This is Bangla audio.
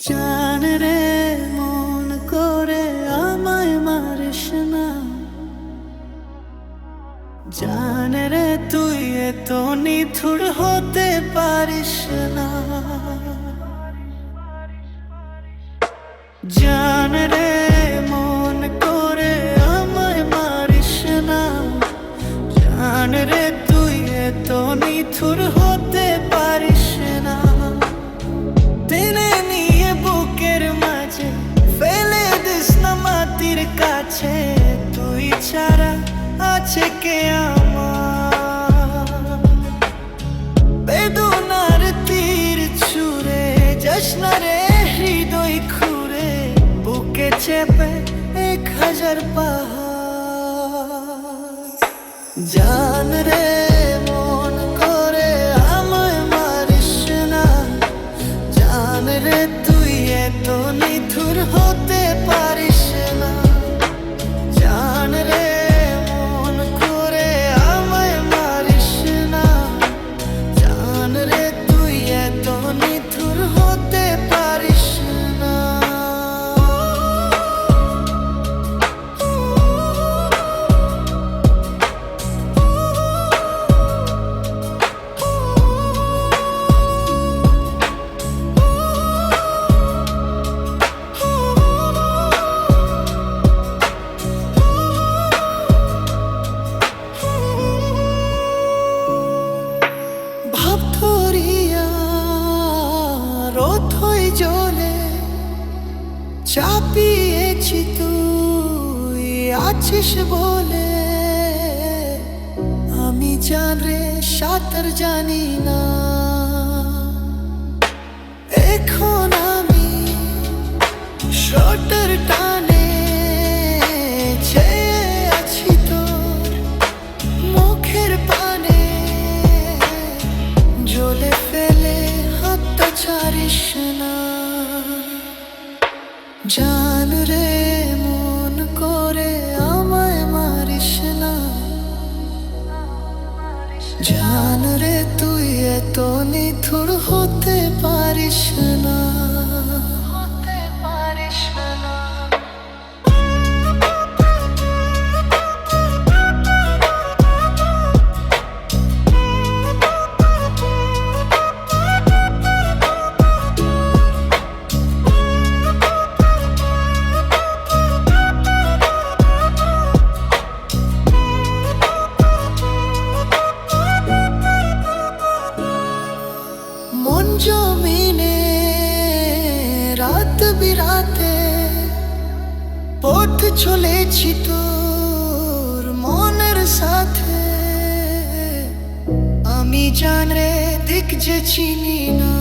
জান রে মন করে আমায় মারিস না। জান রে তুই এত নিথুর হতে পারিস না। জান রে মন করে আমায় মারিস না। জান রে তুই এত নিথুর হতে পারিস না। টেনে নিয়ে বুকের মাঝে ফেলে দিস না মাটির কাছে। তুই ছাড়া আছে কে আমার? বেদনার তীর ছুঁড়ে যাস না রে হৃদয় খুঁড়ে। বুকে চেপে 1000 পাহাড়। জান রে মন করে আমায় মারিস না। জান রে তুই এত নিথুর হতে পারিস না। জান রে মন করে আমায় মারিস না। জান রে তুই এত নিথুর হতে পারিস না। রথই জ্বলে চাপিয়েছি তুই আছিস বলে। আমি জান রে সাঁতার জানি না। এখন আমি শটার টানে চেয়ে আছি তোর মুখের পানে। জ্বলে ফেলে হাতটা ছাড়িস না। জান রে মন করে আমায় মারিস না। জান রে তুই এত নিথুর হতে পারিস না। হতে পারিস না। মন জমিনে রাত বিরাতে পথ চলেছি তোর মনের সাথে। আমি জান রে দিক যে চিনি না।